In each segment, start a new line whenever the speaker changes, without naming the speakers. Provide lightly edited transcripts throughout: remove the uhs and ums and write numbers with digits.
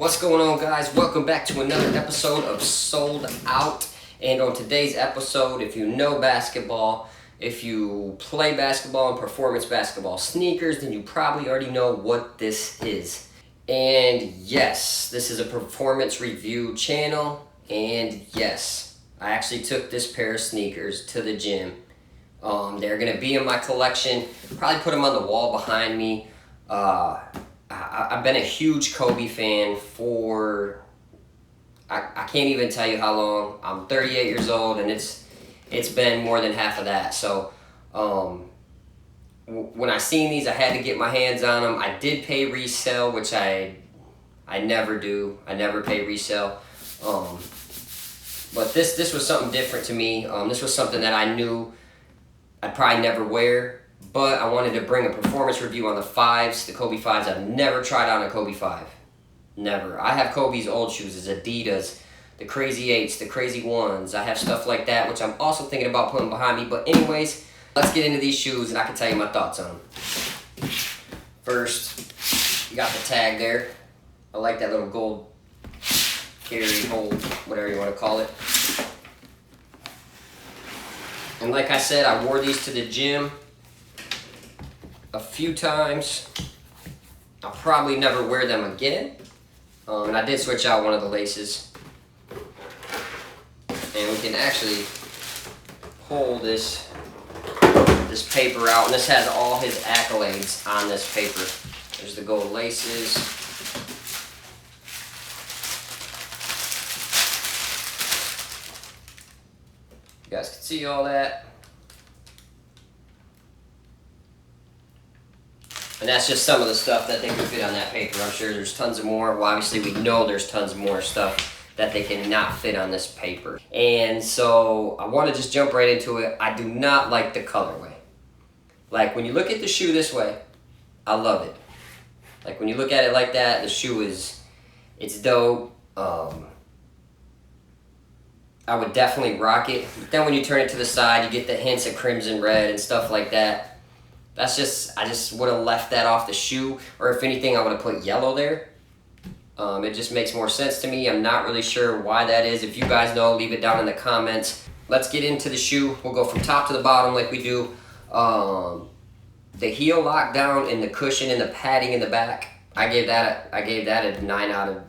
What's going on, guys? Welcome back to another episode of Sold Out. And on today's episode, if you know basketball, if you play basketball and performance basketball sneakers, then you probably already know what this is. And yes, this is a performance review channel. And yes, I actually took this pair of sneakers to the gym. They're going to be in my collection. Probably put them on the wall behind me. I've been a huge Kobe fan for, I can't even tell you how long. I'm 38 years old, and it's been more than half of that. So when I seen these, I had to get my hands on them. I did pay resale, which I never do. I never pay resale. But this was something different to me. This was something that I knew I'd probably never wear. But I wanted to bring a performance review on the 5s, the Kobe 5s. I've never tried on a Kobe 5. Never. I have Kobe's old shoes, his Adidas, the Crazy 8s, the Crazy 1s. I have stuff like that, which I'm also thinking about putting behind me. But anyways, let's get into these shoes and I can tell you my thoughts on them. First, you got the tag there. I like that little gold carry hold, whatever you want to call it. And like I said, I wore these to the gym a few times. I'll probably never wear them again. And I did switch out one of the laces. And we can actually pull this paper out. And this has all his accolades on this paper. There's the gold laces. You guys can see all that. And that's just some of the stuff that they can fit on that paper. I'm sure there's tons of more. Well, obviously we know there's tons more stuff that they cannot fit on this paper. And so I want to just jump right into it. I do not like the colorway. Like when you look at the shoe this way, I love it. Like when you look at it like that, the shoe it's dope. I would definitely rock it. But then when you turn it to the side, you get the hints of crimson red and stuff like that. I just would have left that off the shoe, or if anything, I would have put yellow there. It just makes more sense to me. I'm not really sure why that is. If you guys know, leave it down in the comments. Let's get into the shoe. We'll go from top to the bottom like we do. The heel lockdown and the cushion and the padding in the back, I gave that a 9 out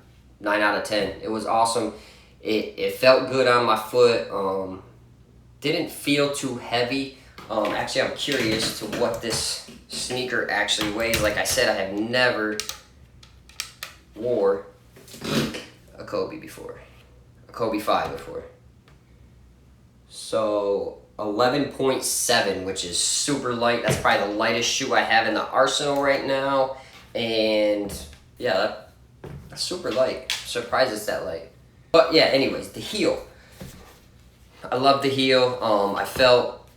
of 10. It was awesome. It felt good on my foot. Didn't feel too heavy. Actually, I'm curious to what this sneaker actually weighs. Like I said, I have never wore a Kobe before. A Kobe 5 before. So, 11.7, which is super light. That's probably the lightest shoe I have in the arsenal right now. And, yeah, that's super light. Surprised it's that light. But, yeah, anyways, the heel. I love the heel.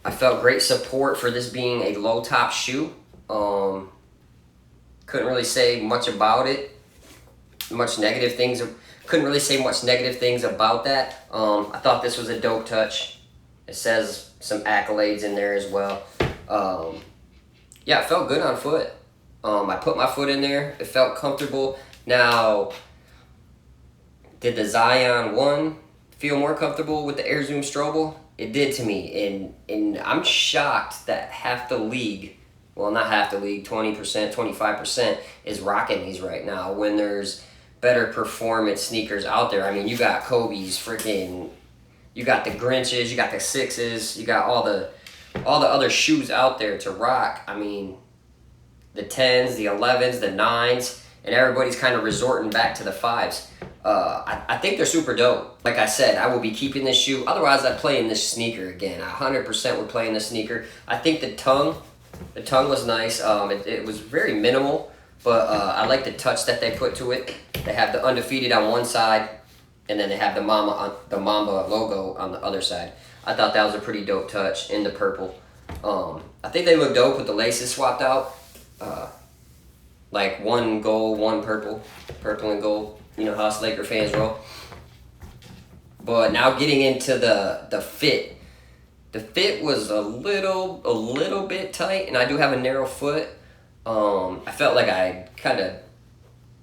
I felt great support for this being a low top shoe. Couldn't really say much about it. Couldn't really say much negative things about that. I thought this was a dope touch. It says some accolades in there as well. Yeah, it felt good on foot. I put my foot in there. It felt comfortable. Now, did the Zion 1 feel more comfortable with the Air Zoom Strobel? It did to me, and I'm shocked that half the league, well, not half the league, 20%, 25% is rocking these right now when there's better performance sneakers out there. I mean, you got Kobe's you got the Grinches, you got the 6s, you got all the other shoes out there to rock. I mean, the 10s, the 11s, the 9s, and everybody's kind of resorting back to the 5s. I think they're super dope. Like I said, I will be keeping this shoe. Otherwise, I'd play in this sneaker again. I 100% would play in this sneaker. I think the tongue was nice. It was very minimal, but I like the touch that they put to it. They have the Undefeated on one side, and then they have the Mamba logo on the other side. I thought that was a pretty dope touch in the purple. I think they look dope with the laces swapped out. Like one gold, one purple and gold. You know how us Laker fans roll. But now getting into the fit. The fit was a little bit tight, and I do have a narrow foot. I felt like I kind of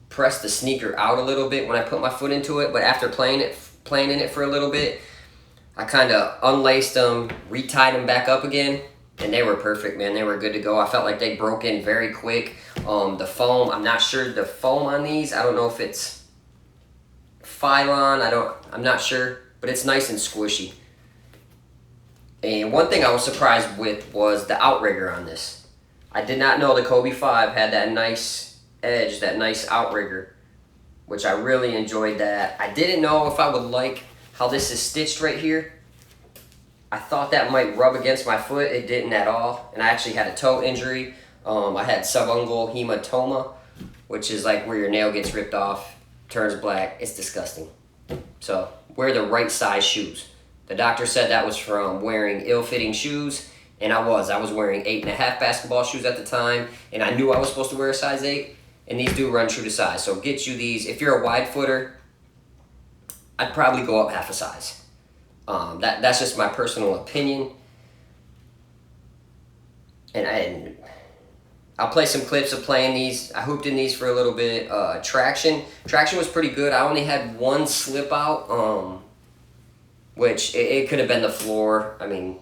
press the sneaker out a little bit when I put my foot into it, but after playing in it for a little bit, I kind of unlaced them, retied them back up again, and they were perfect, man. They were good to go. I felt like they broke in very quick. The foam, I'm not sure the foam on these. I don't know if it's Phylon. I'm not sure, but it's nice and squishy. And one thing I was surprised with was the outrigger on this. I did not know the Kobe 5 had that nice edge, that nice outrigger, which I really enjoyed that. I didn't know if I would like how this is stitched right here. I thought that might rub against my foot. It didn't at all. And I actually had a toe injury. I had subungual hematoma, which is like where your nail gets ripped off, turns black. It's disgusting. So wear the right size shoes. The doctor said that was from wearing ill-fitting shoes, and I was wearing 8.5 basketball shoes at the time, and I knew I was supposed to wear a size 8, and these do run true to size. So get you these. If you're a wide footer, I'd probably go up half a size. That's just my personal opinion. And I'll play some clips of playing these. I hooped in these for a little bit. Traction was pretty good. I only had one slip out, which it could have been the floor. I mean,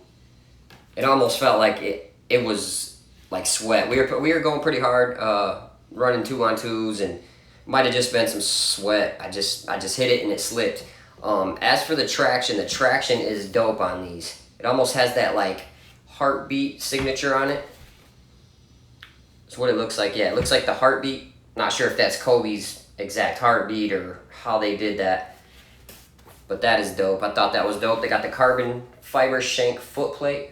it almost felt like it was like sweat. We were going pretty hard, running 2-on-2s, and might have just been some sweat. I just hit it and it slipped. As for the traction is dope on these. It almost has that like heartbeat signature on it. That's what it looks like. Yeah, it looks like the heartbeat. Not sure if that's Kobe's exact heartbeat or how they did that. But that is dope. I thought that was dope. They got the carbon fiber shank foot plate,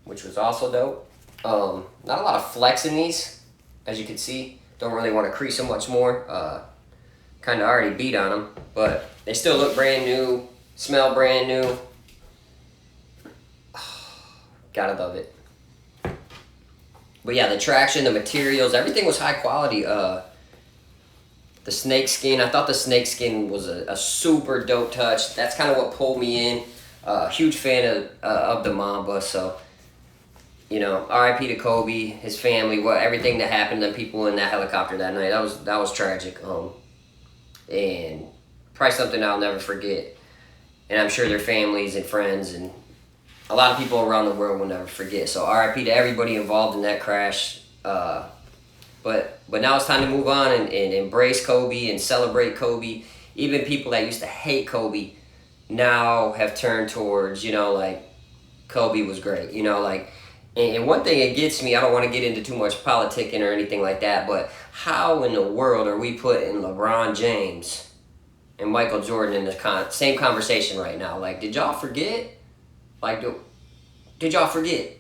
which was also dope. Not a lot of flex in these, as you can see. Don't really want to crease them much more. Kind of already beat on them, but they still look brand new, smell brand new. Gotta love it. But yeah, the traction, the materials, everything was high quality. The snake skin, I thought the snake skin was a super dope touch. That's kind of what pulled me in. Huge fan of the Mamba, so, you know, RIP to Kobe, his family, everything that happened to people in that helicopter that night. That was tragic. And probably something I'll never forget. And I'm sure their families and friends and a lot of people around the world will never forget. So RIP to everybody involved in that crash. But now it's time to move on and embrace Kobe and celebrate Kobe. Even people that used to hate Kobe now have turned towards, you know, like, Kobe was great. You know, like, and one thing it gets me, I don't want to get into too much politicking or anything like that, but how in the world are we putting LeBron James and Michael Jordan in the same conversation right now? Like, did y'all forget? Like, did y'all forget?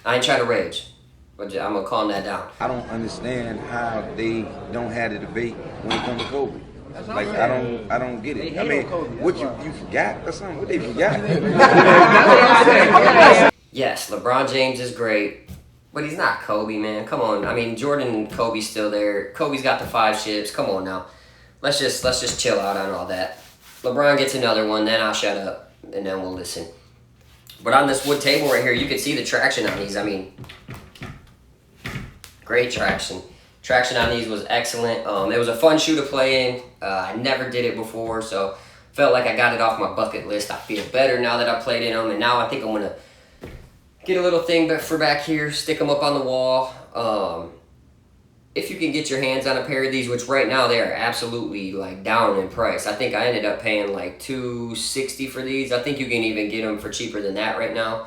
I ain't trying to rage, but I'm going to calm that down.
I don't understand how they don't have the debate when it comes to Kobe. Like, I don't get it. I mean, what you forgot or something? What they forgot?
Yes, LeBron James is great, but he's not Kobe, man. Come on. I mean, Jordan and Kobe's still there. Kobe's got the 5 ships. Come on now. Let's just chill out on all that. LeBron gets another one, then I'll shut up, and then we'll listen. But on this wood table right here, you can see the traction on these. I mean, great traction. Traction on these was excellent. It was a fun shoe to play in. I never did it before, so felt like I got it off my bucket list. I feel better now that I played in them, and now I think I'm going to get a little thing for back here, stick them up on the wall. If you can get your hands on a pair of these, which right now they are absolutely like down in price. I think I ended up paying like $260 for these. I think you can even get them for cheaper than that right now.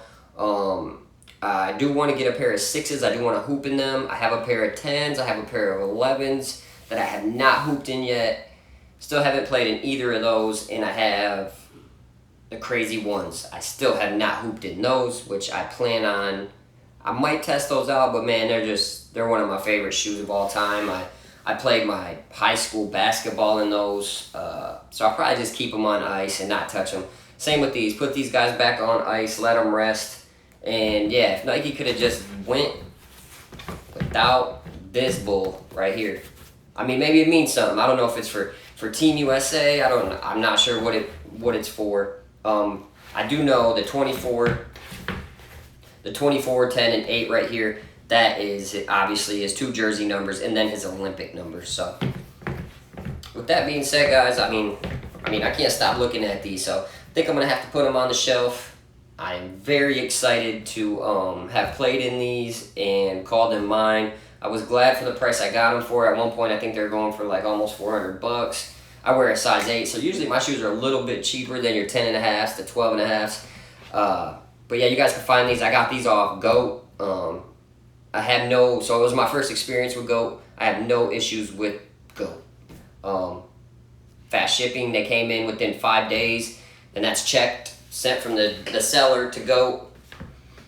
I do want to get a pair of 6s. I do want to hoop in them. I have a pair of 10s. I have a pair of 11s that I have not hooped in yet. Still haven't played in either of those, and I have the crazy ones. I still have not hooped in those, which I plan on. I might test those out, but man, they're one of my favorite shoes of all time. I played my high school basketball in those, so I'll probably just keep them on ice and not touch them. Same with these. Put these guys back on ice, let them rest, and yeah, if Nike could have just went without this bull right here. I mean, maybe it means something. I don't know if it's for Team USA. I'm not sure what it's for. I do know the 24, 10, and 8 right here, that is obviously his 2 jersey numbers and then his Olympic numbers. So with that being said, guys, I mean, I can't stop looking at these, so I think I'm going to have to put them on the shelf. I am very excited to have played in these and called them mine. I was glad for the price I got them for. At one point, I think they were going for like almost $400. I wear a size 8, so usually my shoes are a little bit cheaper than your 10.5s to 12.5s. But yeah, you guys can find these. I got these off GOAT. So it was my first experience with GOAT. I have no issues with GOAT. Fast shipping, they came in within 5 days, and that's checked, sent from the seller to GOAT.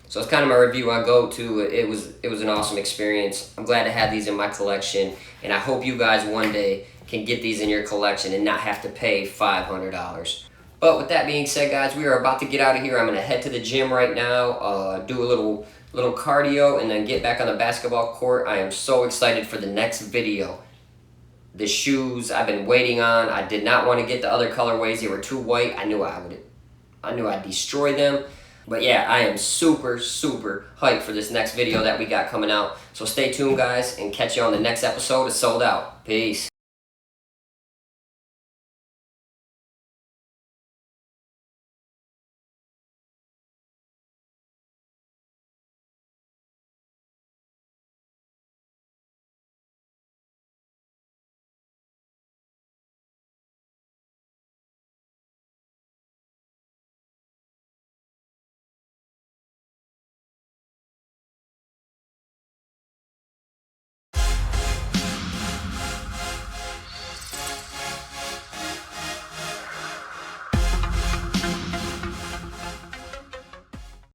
So it's kind of my review on GOAT too. It was an awesome experience. I'm glad to have these in my collection, and I hope you guys one day can get these in your collection and not have to pay $500. But with that being said, guys, we are about to get out of here. I'm gonna head to the gym right now, do a little cardio, and then get back on the basketball court. I am so excited for the next video. The shoes I've been waiting on. I did not want to get the other colorways. They were too white. I knew I'd destroy them. But yeah, I am super hyped for this next video that we got coming out. So stay tuned, guys, and catch you on the next episode of Sold Out. Peace.